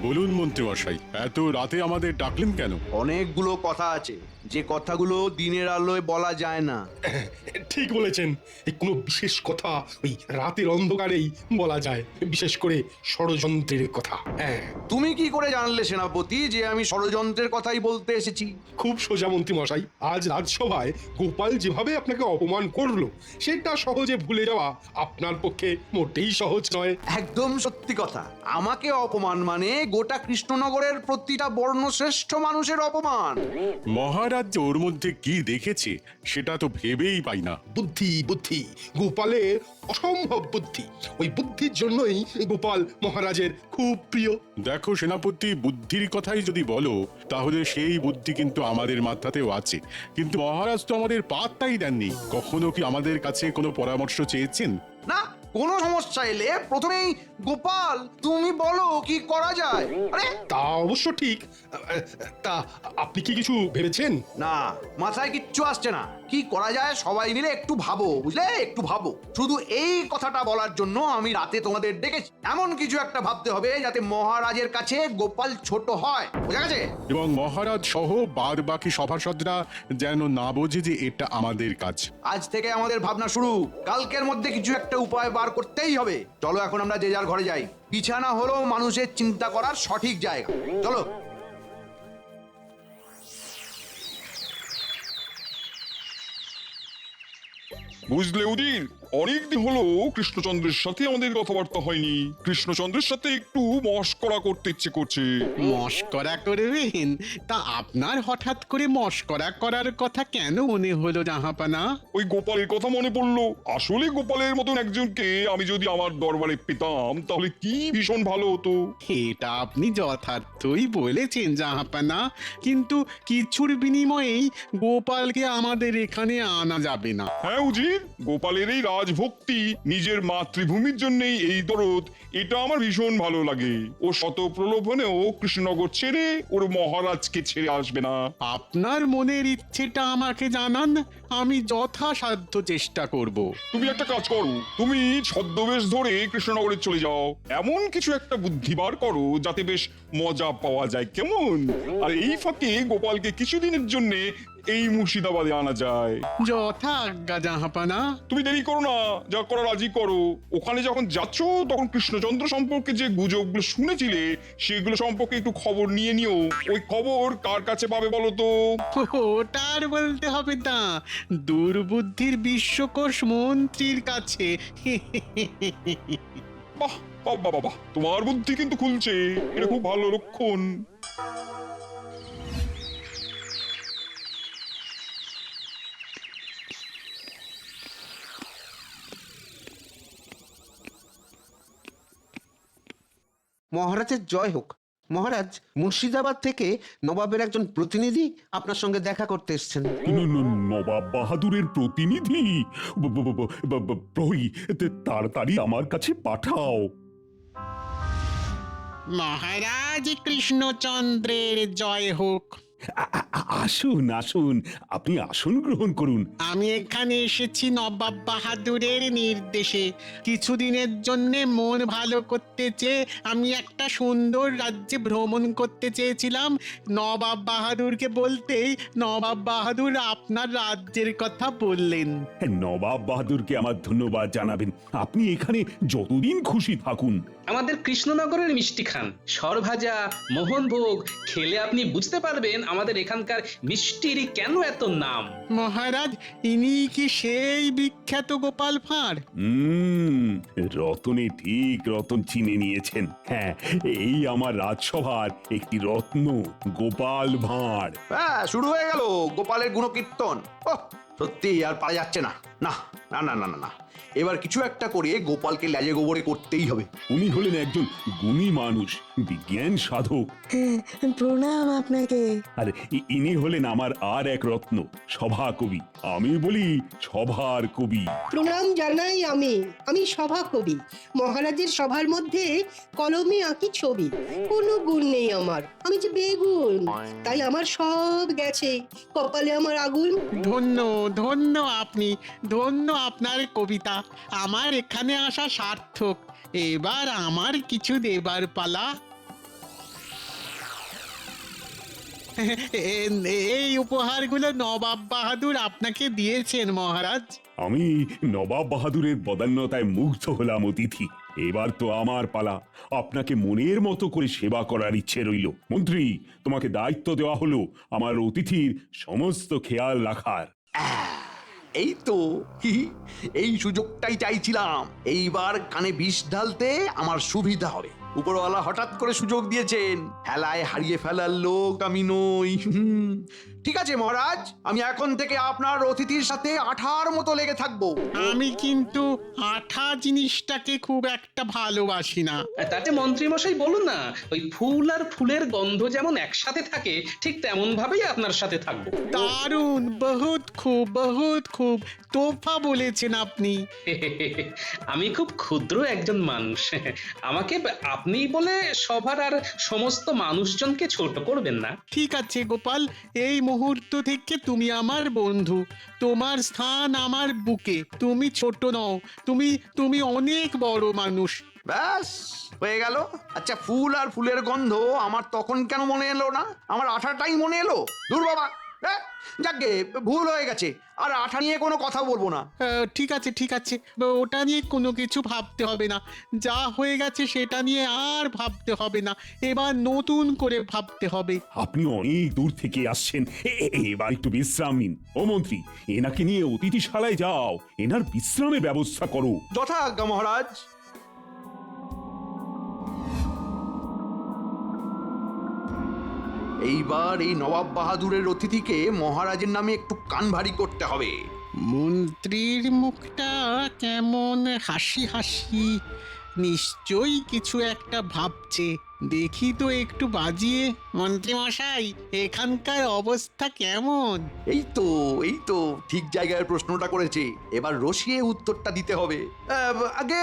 বলুন মন্ত্রীমশাই, এত রাতে আমাদের ডাকলেন কেন? অনেকগুলো কথা আছে, যে কথাগুলো দিনের আলোয় বলা যায় না। ঠিক বলেছেন। এই কোনো বিশেষ কথা ওই রাতের অন্ধকারেই বলা যায়, বিশেষ করে ষড়যন্ত্রের কথা। হ্যাঁ, তুমি কি করে জানলে সেনাপতি যে আমি ষড়যন্ত্রের কথাই বলতে এসেছি? খুব সোজা মন্ত্রী মশাই। আজ রাজসভায় গোপাল যেভাবে আপনাকে অপমান করলো, সেটা সহজে ভুলে যাওয়া আপনার পক্ষে মোটেই সহজ নয়। একদম সত্যি কথা। আমাকে অপমান মানে গোটা কৃষ্ণনগরের প্রতিটা বর্ণশ্রেষ্ঠ মানুষের অপমান। মহারাজ যে ওর মধ্যে কি দেখেছে সেটা তো ভেবেই পাই না। বুদ্ধি বুদ্ধি, গোপালের অসম্ভব বুদ্ধি। ওই বুদ্ধির জন্যই গোপাল মহারাজের খুব প্রিয়। দেখো সেনাপতি, বুদ্ধির কথাই যদি বলো তাহলে সেই বুদ্ধি কিন্তু আমাদের মাথাতেও আছে, কিন্তু মহারাজ তো আমাদের পাত্তাই দেননি। কখনো কি আমাদের কাছে কোনো পরামর্শ চেয়েছেন? না, কোনো সমস্যা এলে প্রথমেই গোপাল তুমি বলো কি করা যায়। আরে তা অবশ্য ঠিক। তা আপনি কি কিছু ভেবেছেন? না, মাথায় কিচ্ছু আসছে না। কি করা যায় সবাই মিলে একটু ভাবো, বুঝলে, একটু ভাবো। শুধু এই কথাটা বলার জন্য আমি রাতে তোমাদের ডেকেছি। এমন কিছু একটা ভাবতে হবে যাতে মহারাজের কাছে গোপাল ছোট হয়, বুঝা গেছে? এবং মহারাজ সহ বাদ বাকি সভাসদরা যেন না বোঝে যে এটা আমাদের কাজ। আজ থেকে আমাদের ভাবনা শুরু। কালকের মধ্যে কিছু একটা উপায় বার করতেই হবে। চলো এখন আমরা যে যার ঘরে যাই। বিছানা হলো মানুষের চিন্তা করার সঠিক জায়গা। চলো। বুঝলে উদির, অনেকদিন হলো কৃষ্ণচন্দ্রের সাথে আমাদের কথাবার্তা হয়নি। কৃষ্ণচন্দ্রের সাথে একটু মশকরা করতে ইচ্ছে করছে। মশকরা করবেন? তা আপনার হঠাৎ করে মশকরা করার কথা কেন মনে হলো জাহাপানা? ওই গোপালের কথা মনে পড়লো। আসলে গোপালের মতন একজনকে আমি যদি আমার দরবারে পেতাম তাহলে কি ভীষণ ভালো হতো। এটা আপনি যথার্থই বলেছেন জাহাপানা, কিন্তু কিছুর বিনিময়েই গোপালকে আমাদের এখানে আনা যাবে না। হ্যাঁ উজির, গোপালের এই রাজভক্তি, নিজের মাতৃভূমির জন্যই এই দরদ, এটা আমার ভীষণ ভালো লাগে। ও শত প্রলোভনেও কৃষ্ণনগর ছেড়ে ওর মহারাজকে ছেড়ে আসবে না। আপনার মনের ইচ্ছেটা আমাকে জানান, আমি যথাসাধ্য চেষ্টা করব। তুমি একটা কাজ করো, তুমি ছদ্মবেশ ধরে কৃষ্ণনগরে চলে যাও। এমন কিছু একটা বুদ্ধি বার করো যাতে বেশ মজা পাওয়া যায়, কেমন? আর এই ফাঁকে গোপালকে কিছুদিনের জন্য এই মুর্শিদাবাদে আনা যায়। যথা আজ্ঞা জাহাপানা। তুমি দেরি করো না, যা করা রাজি করো। ওখানে যখন যাচ্ছ তখন কৃষ্ণচন্দ্র সম্পর্কে যে গুজবগুলো শুনেছিলে সেগুলো সম্পর্কে একটু খবর নিয়ে নিও। ওই খবর কার কাছে পাবে বলো তো? ওটা আর বলতে হবে না, দুর্বুদ্ধির বিশ্বকোষ মন্ত্রীর কাছে। বাহ বাবা বাবা, তোমার বুদ্ধি কিন্তু খুলছে, এটা খুব ভালো লক্ষণ। মহারাজের জয় হোক। মহারাজ, মুর্শিদাবাদ থেকে নবাবের একজন প্রতিনিধি আপনার সঙ্গে দেখা করতে এসেছেন। নবাব বাহাদুরের প্রতিনিধি? প্রহরী, তাড়াতাড়ি আমার কাছে পাঠাও। মহারাজ কৃষ্ণচন্দ্রের জয় হোক। আসুন আসুন, আপনি আসন গ্রহণ করুন। আমি এখানে এসেছি নবাব বাহাদুরের নির্দেশে। কিছুদিনের জন্য মন ভালো করতে চেয়ে আমি একটা সুন্দর রাজ্যে ভ্রমণ করতে চেয়েছিলাম। নবাব বাহাদুরকে বলতেই নবাব বাহাদুর আপনার রাজ্যের কথা বললেন। নবাব বাহাদুরকে আমার ধন্যবাদ জানাবেন। আপনি এখানে যতদিন খুশি থাকুন। আমাদের কৃষ্ণনগরের মিষ্টি খান, সরভাজা, মোহনভোগ খেলে আপনি বুঝতে পারবেন আমাদের এখানকার মিষ্টির কেন এত নাম। মহারাজ, ইনি কি সেই বিখ্যাত গোপাল ভাঁড়? রতনে ঠিক রতন চিনে নিয়েছেন। হ্যাঁ, এই আমার রাজসভার একটি রত্ন, গোপাল ভাঁড়। হ্যাঁ, শুরু হয়ে গেল গোপালের গুণকীর্তন। ওহ, সত্যি আর পারা যাচ্ছে না। না না না না না না, এবার কিছু একটা করে গোপালকে লেজে গোবরে করতেই হবে। উনি হলেন একজন গুণী মানুষ, বিজ্ঞান সাধক। প্রণাম আপনাকে। আর ইনি হলেন আমার আর এক রত্ন, সভা কবি। আমি বলি সভার কবি। প্রণাম জানাই আমি সভা কবি। মহারাজের সভার মধ্যে কলমে আঁকি ছবি। কোনো গুণ নেই আমার, আমি যে বেগুন, তাই আমার সব গেছে, কপালে আমার আগুন। ধন্য ধন্য আপনি, ধন্য আপনার কবিতা। আমার এখানে আসা সার্থক। এবার আমার কিছু দেবার পালা। এই উপহারগুলো নবাব বাহাদুর আপনাকে দিয়েছেন মহারাজ। আমি নবাব বাহাদুরের বদান্যতায় মুগ্ধ হলাম অতিথি। এবার তো আমার পালা। আপনাকে মনের মতো করে সেবা করার ইচ্ছে রইল। মন্ত্রী, তোমাকে দায়িত্ব দেওয়া হলো আমার অতিথির সমস্ত খেয়াল রাখার। এই তো এই সুযোগটাই চাইছিলাম। এইবার কানে বিষ ঢালতে আমার সুবিধা হবে। উপরওয়ালা হঠাৎ করে সুযোগ দিয়েছেন। হেলায় হারিয়ে ফেলার লোক আমি নই। ঠিক আছে মহারাজ, আমি এখন থেকে আপনার অতিথির সাথে আঠার মতো লেগে থাকবো। আমি কিন্তু আঠা জিনিসটাকে খুব একটা ভালোবাসি না। তাতে মন্ত্রী মশাই বলুন না, ওই ফুল আর ফুলের গন্ধ যেমন একসাথে থাকে ঠিক তেমন ভাবেই আপনার সাথে থাকবো। দারুণ, বহুত খুব তোফা বলেছেন আপনি। আমি খুব ক্ষুদ্র একজন মানুষ, আমাকে আপনি বলে সবার আর সমস্ত মানুষজনকে ছোট করবেন না। ঠিক আছে গোপাল, এই মুহূর্ত থেকে তুমি আমার বন্ধু। তোমার স্থান আমার বুকে। তুমি ছোট নও, তুমি অনেক বড় মানুষ। ব্যাস হয়ে গেল। আচ্ছা, ফুল আর ফুলের গন্ধ আমার তখন কেন মনে এলো না? আমার আঠাটাই মনে এলো। দূর বাবা, যাকে ভুল হয়ে গেছে, আর আঠা নিয়ে কোনো কথা বলবো না। ঠিক আছে, ওটা নিয়ে কোনো কিছু ভাবতে হবে না। যা হয়ে গেছে সেটা নিয়ে আর ভাবতে হবে না। এবার নতুন করে ভাবতে হবে। আপনি অনেক দূর থেকে আসছেন, এবার একটু বিশ্রাম নিন। ও মন্ত্রী, এনাকে নিয়ে অতিথিশালায় যাও, এনার বিশ্রামের ব্যবস্থা করো। যথাজ্ঞা মহারাজ। এইবার এই নবাব বাহাদুরের অতিথিকে মহারাজের নামে একটু কান ভারী করতে হবে। মন্ত্রীর মুখটা কেমন হাসি হাসি, নিশ্চয়ই কিছু একটা ভাবছে। দেখি তো একটু বাজিয়ে। মন্ত্রী মশাই, এখানকার অবস্থা কেমন? এই তো ঠিক জায়গায় প্রশ্নটা করেছে। এবার রসিয়ে উত্তরটা দিতে হবে। আগে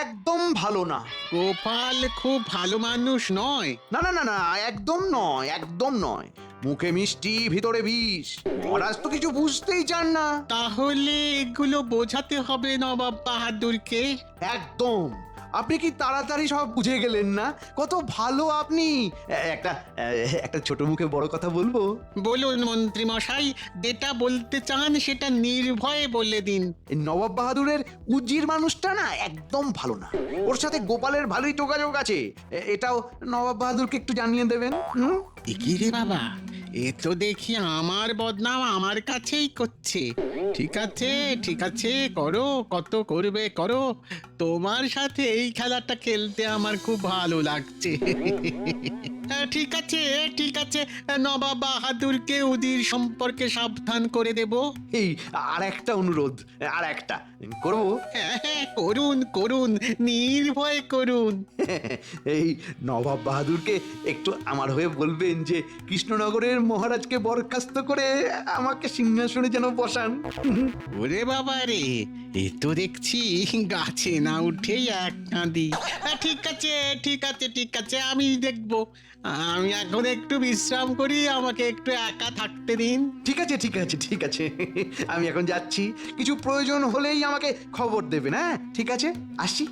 একদম ভালো না। গোপাল খুব ভালো মানুষ নয়। না, একদম নয়। মুখে মিষ্টি, ভিতরে বিষ। মহারাজ তো কিছু বুঝতেই চান না। তাহলে এগুলো বোঝাতে হবে নবাব বাহাদুরকে। একদম। আপনি কি তাড়াতাড়ি সব বুঝে গেলেন না? কত ভালো আপনি। একটা ছোট মুখে বড় কথা বলবো? বলুন মন্ত্রী মশাই, যেটা বলতে চান সেটা নির্ভয়ে বলে দিন। এই নবাব বাহাদুরের উজির মানুষটা না একদম ভালো না। ওর সাথে গোপালের ভালোই যোগাযোগ আছে। এটাও নবাব বাহাদুরকে একটু জানিয়ে দেবেন। কি রে বাবা, এ তো দেখি আমার বদনাম আমার কাছেই করছে। ঠিক আছে, করো, কত করবে করো। তোমার সাথে এই খেলাটা খেলতে আমার খুব ভালো লাগছে। ঠিক আছে, নবাব বাহাদুরকে উদির সম্পর্কে সাবধান করে দেব। এই আর একটা অনুরোধ, আর একটা করবো। হ্যাঁ, করুন, নির্ভয় করুন। এই নবাব বাহাদুরকে একটু আমার হয়ে বলবেন যে কৃষ্ণনগরের মহারাজকে বরখাস্ত করে আমাকে সিংহাসনে যেন বসান। ওরে বাবা রে, এ তো দেখছি গাছে না উঠেই এক কাঁদি। ঠিক আছে, আমি দেখবো। আমি এখন একটু বিশ্রাম করি, আমাকে একটু একা থাকতে দিন। ঠিক আছে, আমি এখন যাচ্ছি। কিছু প্রয়োজন হলেই আমাকে খবর দেবেন। হ্যাঁ, ঠিক আছে, আসি।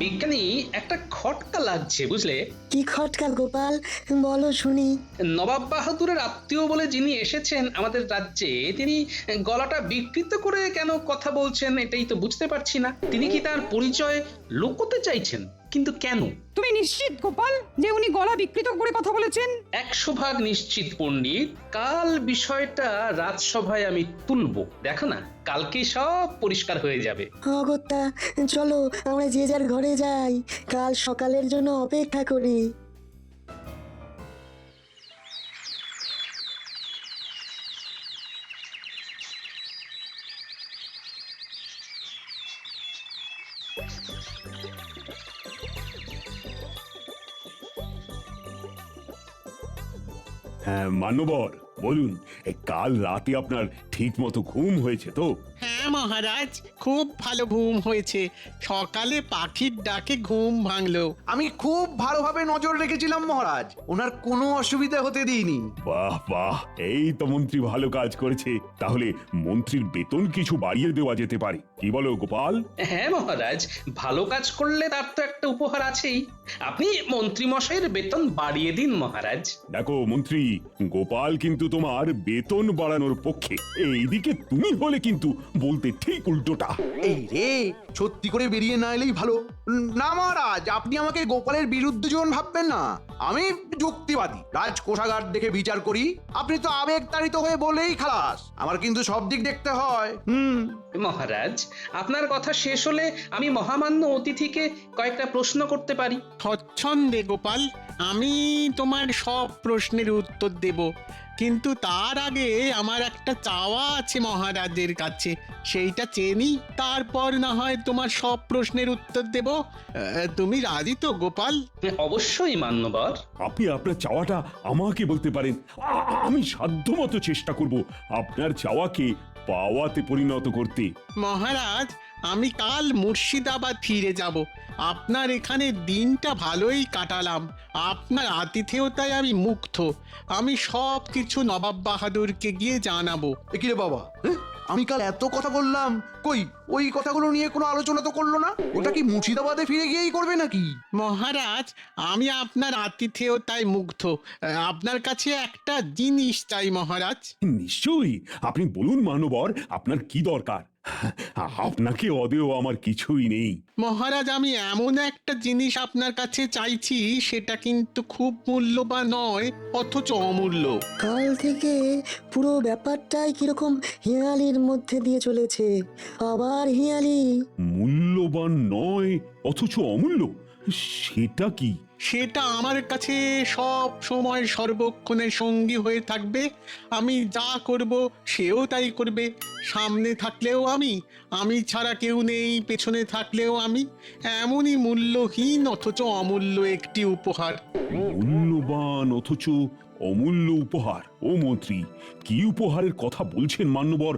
বিজ্ঞানী, একটা খটকা লাগছে বুঝলে। কি খটকা গোপাল, বলো শুনি। নবাব বাহাদুরের আত্মীয় বলে যিনি এসেছেন আমাদের রাজ্যে, তিনি গলাটা বিকৃত করে কেন কথা বলছেন এটাই তো বুঝতে পারছি না। তিনি কি তার পরিচয় লুকোতে চাইছেন? কিন্তু কেন? তুমি নিশ্চিত গোপাল যে উনি গলা বিকৃত করে কথা বলেছেন? 100% নিশ্চিত পণ্ডিত। কাল বিষয়টা রাজসভায় আমি তুলবো, দেখো না, কালকে সব পরিষ্কার হয়ে যাবে। অগত্যা, চলো আমরা যে যার ঘরে যাই, কাল সকালের জন্য অপেক্ষা করি। হ্যাঁ মান্যবর, বলুন, কাল রাতে আপনার ঠিক মতো ঘুম হয়েছে তো? হ্যাঁ হ্যাঁ মহারাজ, খুব ভালো ঘুম হয়েছে। সকালে পাখির ডাকে ঘুম ভাঙলো। আমি খুব ভালোভাবে নজর রেখেছিলাম মহারাজ, ওনার কোনো অসুবিধা হতে দিইনি। বাহ বাহ, এই তো মন্ত্রী ভালো কাজ করেছে। তাহলে মন্ত্রীর বেতন কিছু বাড়িয়ে দেওয়া যেতে পারে, কি বলো গোপাল? হ্যাঁ মহারাজ, ভালো কাজ করলে তার তো একটা উপহার আছেই। আপনি মন্ত্রী মশাইয়ের বেতন বাড়িয়ে দিন মহারাজ। দেখো মন্ত্রী, গোপাল কিন্তু তোমার বেতন বাড়ানোর পক্ষে। এইদিকে তুমি হলে কিন্তু বলতে ঠিক উল্টোটা। এই রে, সত্যি করে বেরিয়ে না এলেই ভালো। না মহারাজ, আপনি আমাকে গোপালের বিরুদ্ধে যেমন ভাববেন না। আমি যুক্তিবাদী, রাজকোষাগার দেখে বিচার করি। আপনি তো আবেগতাড়িত হয়ে বলেই খালাস। আমার কিন্তু সব দিক দেখতে হয়। মহারাজ, আপনার কথা শেষ হলে আমি মহামান্য অতিথিকে কয়েকটা প্রশ্ন করতে পারি। স্বচ্ছন্দে গোপাল, আমি তোমার সব প্রশ্নের উত্তর দেব, কিন্তু তার আগে আমার একটা চাওয়া আছে মহারাজের কাছে। সেইটা চেনি, তারপর না হয় তোমার সব প্রশ্নের উত্তর দেব। তুমি রাজি তো গোপাল? অবশ্যই মান্যবর। আপনি আপনার চাওয়াটা আমাকে বলতে পারেন, আমি সাধ্যমতো চেষ্টা করব আপনার চাওয়াকে পাওয়াতে পরিণত করতে। মহারাজ, আমি কাল মুর্শিদাবাদ ফিরে যাব। আপনার এখানে দিনটা ভালোই কাটালাম। আপনার আতিথেয়তায় আমি মুগ্ধ। আমি সব কিছু নবাব বাহাদুরকে গিয়ে জানাবো। এ কি রে বাবা, আমি কাল এত কথা বললাম, কই ওই কথাগুলো নিয়ে কোনো আলোচনা তো করলো না। ওটা কি মুর্শিদাবাদে ফিরে গিয়েই করবে নাকি? মহারাজ, আমি আপনার আতিথেয়তায় মুগ্ধ। আপনার কাছে একটা জিনিস চাই মহারাজ। নিশ্চয়ই, আপনি বলুন মানবর, আপনার কি দরকার? আপনাকে অদেও আমার কিছুই নেই। মহারাজ, আমি এমন একটা জিনিস আপনার কাছে চাইছি, সেটা কিন্তু খুব মূল্যবান নয়, অথচ অমূল্য। কাল থেকে পুরো ব্যাপারটাই কিরকম হিয়ালির মধ্যে দিয়ে চলেছে। আবার হিয়ালি। মূল্যবান নয় অথচ অমূল্য, সেটা কি? সেটা আমার কাছে সব সময় সর্বক্ষণের সঙ্গী হয়ে থাকবে। আমি যা করব সেও তাই করবে। সামনে থাকলেও আমি ছাড়া কেউ নেই, পেছনে থাকলেও আমি। এমনই মূল্যহীন অথচ অমূল্য একটি উপহার। মূল্যবান অথচ অমূল্য উপহার? ও মন্ত্রী, কি উপহারের কথা বলছেন মান্যবর?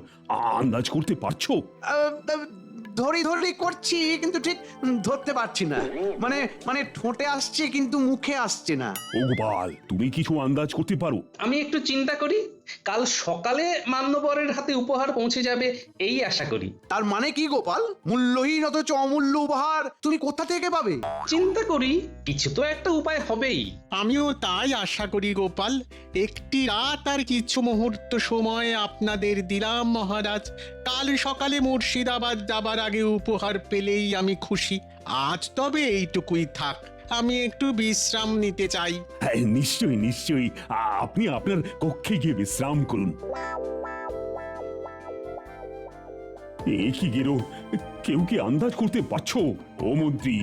আন্দাজ করতে পারছো? ধরি ধরি করছি, কিন্তু ঠিক ধরতে পারছি না। মানে ঠোঁটে আসছে কিন্তু মুখে আসছে না। ও গোপাল, তুমি কিছু আন্দাজ করতে পারো? আমি একটু চিন্তা করি, কাল সকালে মান্যবরের হাতে উপহার পৌঁছে যাবে এই আশা করি। তার মানে কি গোপাল? মূল্যহীন অথচ অমূল্য উপহার তুমি কোথা থেকে পাবে? চিন্তা করি, কিছু তো একটা উপায় হবেই। আমিও তাই আশা করি গোপাল। একটি রাত আর কিছু মুহূর্ত সময় আপনাদের দিলাম মহারাজ। কাল সকালে মুর্শিদাবাদ যাবার আগে উপহার পেলেই আমি খুশি। আজ তবে এইটুকুই থাক, আমি একটু বিশ্রাম নিতে চাই। হ্যাঁ, নিশ্চয়ই নিশ্চয়ই, আপনি আপনার কক্ষে গিয়ে বিশ্রাম করুন। এ কি গেরো, কেউ কি আন্দাজ করতে পারছো? ও মন্ত্রী,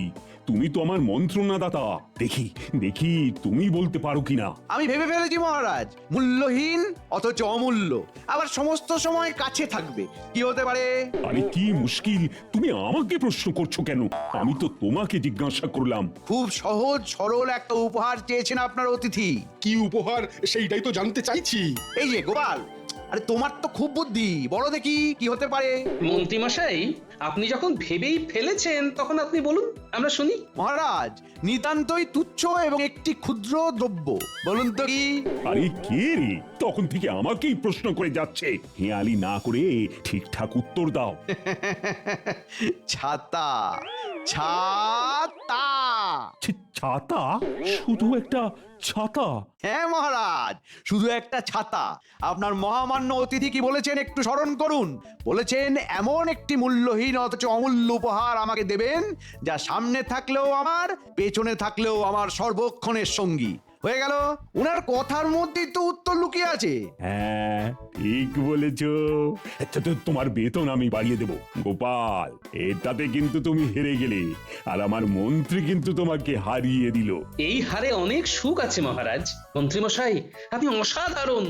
তুমি তো আমার মন্ত্রণাদাতা, দেখি দেখি তুমি বলতে পারো কিনা। আমি ভেবে ফেলেছি মহারাজ, মূল্যহীন অথচ অমূল্য, আবার সমস্ত সময় কাছে থাকবে। কি হতে পারে? আরে কি মুশকিল, তুমি আমাকে প্রশ্ন করছো কেন? আমি তো তোমাকে জিজ্ঞাসা করলাম। খুব সহজ সরল একটা উপহার চেয়েছেন আপনার অতিথি। কি উপহার সেইটাই তো জানতে চাইছি। এই যে গোপাল, আরে তোমার তো খুব বুদ্ধি, বলো দেখি কি হতে পারে? মন্ত্রী মশাই, আপনি যখন ভেবেই ফেলেছেন তখন আপনি বলুন, আমরা শুনি। মহারাজ, নিতান্তই তুচ্ছ এবং একটি ক্ষুদ্র দ্রব্য। বলুন তো কি? আরে কে রে, তখন থেকে আমাকেই প্রশ্ন করে যাচ্ছে। হেয়ালি না করে ঠিকঠাক উত্তর দাও। ছাতা। ছাতা। ছাতা? শুধু একটা ছাতা? হ্যাঁ মহারাজ, শুধু একটা ছাতা। আপনার মহামান্য অতিথি কি বলেছেন একটু স্মরণ করুন। বলেছেন এমন একটি মূল্যহীন অথচ অমূল্য উপহার আমাকে দেবেন, যা সামনে থাকলেও আমার, পেছনে থাকলেও আমার সর্বক্ষণের সঙ্গী। হয়ে গেল। উনার কথার মধ্যেই তো উত্তর লুকিয়ে আছে। হ্যাঁ, ঠিক বলেছ। আচ্ছা, তো তোমার বেতন আমি বাড়িয়ে দেব। গোপাল, এটাতে কিন্তু তুমি হেরে গেলে, আর আমার মন্ত্রী কিন্তু তোমাকে হারিয়ে দিল। এই হারে অনেক সুখ আছে মহারাজ। মন্ত্রী মশাই, আপনি অসাধারণ।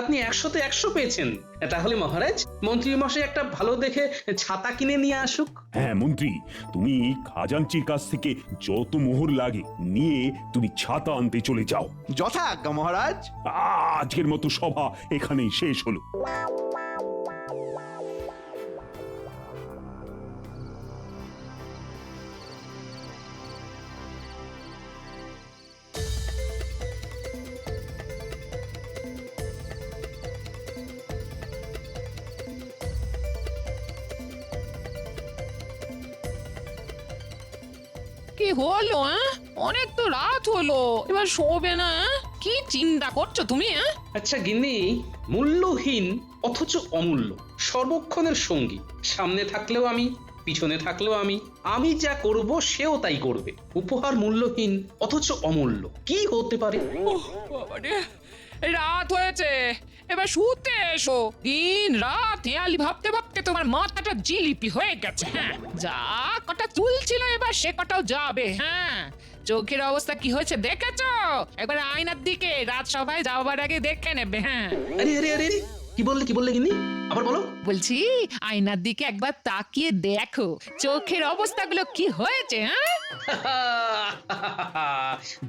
আপনি 100-তে 100 পেয়েছেন। তাহলে মহারাজ, মন্ত্রী মশাই একটা ভালো দেখে ছাতা কিনে নিয়ে আসুক। হ্যাঁ মন্ত্রী, তুমি খাজাঞ্চির কাছ থেকে যত মোহর লাগে নিয়ে তুমি ছাতা আনতে চলে যাও। যথাজ্ঞা মহারাজ। আজকের মতো সভা এখানেই শেষ হলো। কি হলো? অনেক তো রাত হলো, এবার শোবে না? কি চিন্তা করছো তুমি? আচ্ছা গিন্নি, মূল্যহীন অথচ অমূল্য, সর্বক্ষণের সঙ্গী, সামনে থাকলেও আমি, পিছনে থাকলেও আমি যা করব সেও তাই করবে, উপহার মূল্যহীন অথচ অমূল্য, কি হতে পারে? বাবারে, রাত হয়েছে, এবার শুতে এসো। দিন রাত হেয়ালি ভাবতে ভাবতে তোমার মাথাটা জিলিপি হয়ে গেছে। হ্যাঁ, যা কটা চুল ছিল এবার সে কটাও যাবে। হ্যাঁ, চোখের অবস্থা কি হয়েছে দেখেছো? একবার আয়নার দিকে রাজসভায় যাওয়ার আগে দেখে নেবে। হ্যাঁ, আরে আরে আরে, কি বললে গিন্নি? আবার বলো। বলছি আয়নার দিকে একবার তাকিয়ে দেখো চোখের অবস্থাগুলো কি হয়েছে।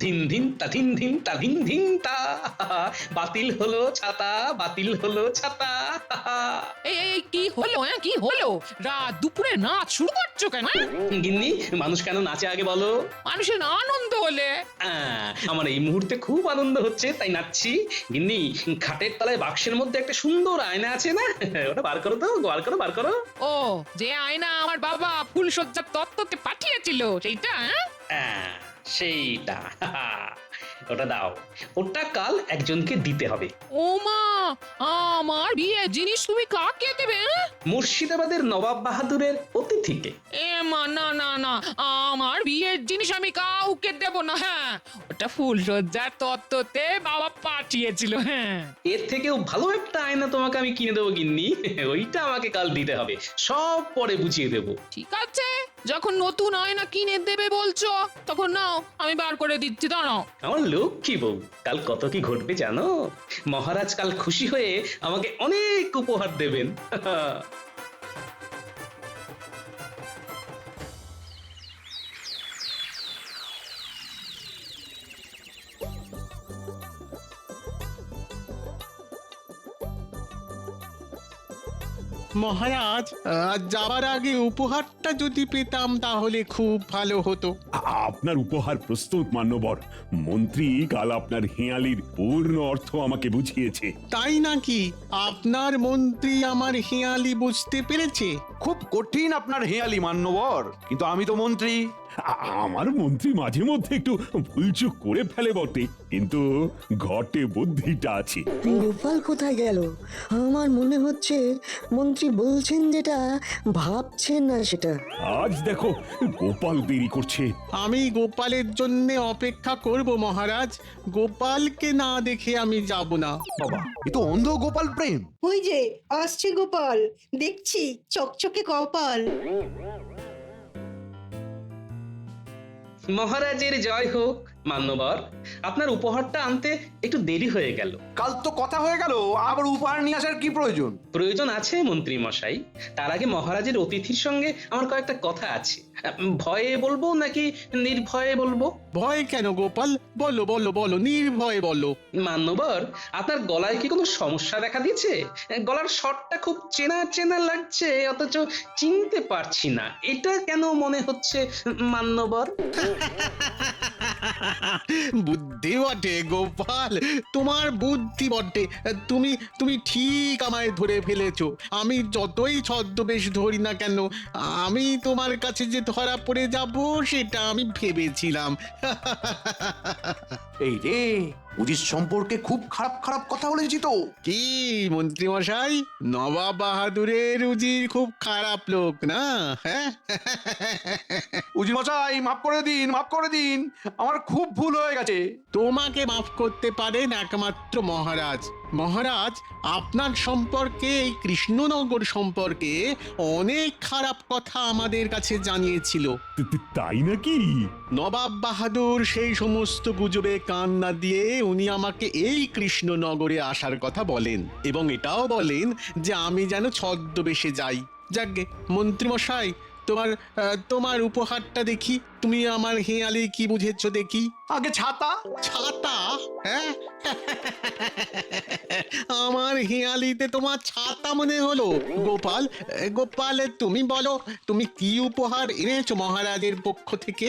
ধিন ধিন তা ধিন ধিন তা ধিন ধিন তা, বাতিল হলো ছাতা, বাতিল হলো ছাতা। এই কি হলো? কি হলো? রাত দুপুরে নাচ শুরু করছো কেন? গিন্নি, মানুষ কেন নাচে আগে বলো? মানুষের আনন্দ হলে। আমার এই মুহূর্তে খুব আনন্দ হচ্ছে তাই নাচছি। গিন্নি, খাটের তলায় বাক্সের মধ্যে একটা সুন্দর আয়না আছে না, ওটা বার করো তো, বার করো। ও, যে আয়না আমার বাবা ফুলসজ্জার তত্ত্বতে পাঠিয়েছিল সেইটা? সেইটা, ওটা দাও। ওটা কাল একজনকে দিতে হবে। ও মা, আমার বিয়ে জিনিস তুমি কাকে দেবে? মুর্শিদাবাদের নবাব বাহাদুরের অতিথিকে। এ মা, না না না, আমার বিয়ের জিনিস আমি কাউকে দেব না। হ্যাঁ, ওটা ফুলসজ্জার তত্ত্বতে বাবা পাঠিয়েছিল। হ্যাঁ, এর থেকেও ভালো একটা আয়না তোমাকে আমি কিনে দেবো গিন্নি, ওইটা আমাকে কাল দিতে হবে, সব পরে বুঝিয়ে দেবো। ঠিক আছে, যখন নতুন আয়না কিনে দেবে বলছো তখন নাও, আমি বার করে দিচ্ছি, দাঁড়াও। আমার লক্ষ্মী বউ, কাল কত কি ঘটবে জানো? মহারাজ কাল খুশি হয়ে আমাকে অনেক উপহার দেবেন। মহারাজ, যাবার আগে উপহারটা যদি পেতাম তাহলে খুব ভালো হতো। আপনার উপহার প্রস্তুত মান্যবর। মন্ত্রী কাল আপনার হেঁয়ালির পূর্ণ অর্থ আমাকে বুঝিয়েছে। তাই নাকি? আপনার মন্ত্রী আমার হেঁয়ালি বুঝতে পেরেছে? খুব কঠিন আপনার হেয়ালি মান্যবর, কিন্তু আমি তো মন্ত্রী। আমার মন্ত্রী মাঝে মধ্যে একটু ভুলচুক করে ফেলে বটে, কিন্তু ঘটে বুদ্ধিটা আছে। গোপাল কোথায় গেল? আমার মনে হচ্ছে মন্ত্রী বলছেন যেটা ভাবছেন না সেটা। আজ দেখো গোপাল দেরি করছে। আমি গোপালের জন্য অপেক্ষা করব মহারাজ। গোপালকে না দেখে আমি যাব না। বাবা, এ তো অন্ধ গোপাল প্রেম। ওই যে আসছে গোপাল, দেখছি চকচকে কপাল। মহারাজের জয় হোক। মান্যবর, আপনার উপহারটা আনতে একটু দেরি হয়ে গেল। কাল তো কথা হয়ে গেল, আবার উপহার নিয়ে আসার কি প্রয়োজন? প্রয়োজন আছে মন্ত্রী মশাই, তার আগে মহারাজের অতিথির সঙ্গে আমার কয়েকটা কথা আছে। ভয়ে বলবো নাকি নির্ভয়ে বলবো? ভয় কেন গোপাল? বলো বলো বলো, নির্ভয়ে বলো। মান্যবর, আপনার গলায় কি কোনো সমস্যা দেখা দিয়েছে? গলার স্বরটা খুব চেনা চেনা লাগছে, অথচ চিনতে পারছি না, এটা কেন মনে হচ্ছে মান্যবর? বুদ্ধি বটে গোপাল, তোমার বুদ্ধি বটে। তুমি তুমি ঠিক আমায় ধরে ফেলেছো। আমি যতই ছদ্মবেশ ধরি না কেন, আমি তোমার কাছে যে ধরা পড়ে যাব সেটা আমি ভেবেছিলাম। এই রে, উজির সম্পর্কে খুব খারাপ খারাপ কথা বলেছি তো। কি মন্ত্রী মশাই, নবাব বাহাদুরের উজির খুব খারাপ লোক না? হ্যাঁ, উজির মশাই, মাফ করে দিন, মাফ করে দিন, আমার খুব ভুল হয়ে গেছে। তোমাকে মাফ করতে পারেন একমাত্র মহারাজ। মহারাজ আপনার সম্পর্কে, এই কৃষ্ণনগর সম্পর্কে অনেক খারাপ কথা আমাদের কাছে জানিয়েছিল। তাই নাকি? নবাব বাহাদুর সেই সমস্ত গুজবে কান না দিয়ে উনি আমাকে এই কৃষ্ণনগরে আসার কথা বলেন, এবং এটাও বলেন যে আমি যেন ছদ্মবেশে যাই। যাকগে মন্ত্রীমশাই, তোমার উপহারটা দেখি। তুমি আমার হেঁয়ালি কি বুঝেছো দেখি। আগে ছাতা। ছাতা? হ্যাঁ, আমার হেঁয়ালিতে তোমার ছাতা মনে হলো। গোপাল, গোপাল তুমি বলো, তুমি কি উপহার এনেছো মহারাজের পক্ষ থেকে?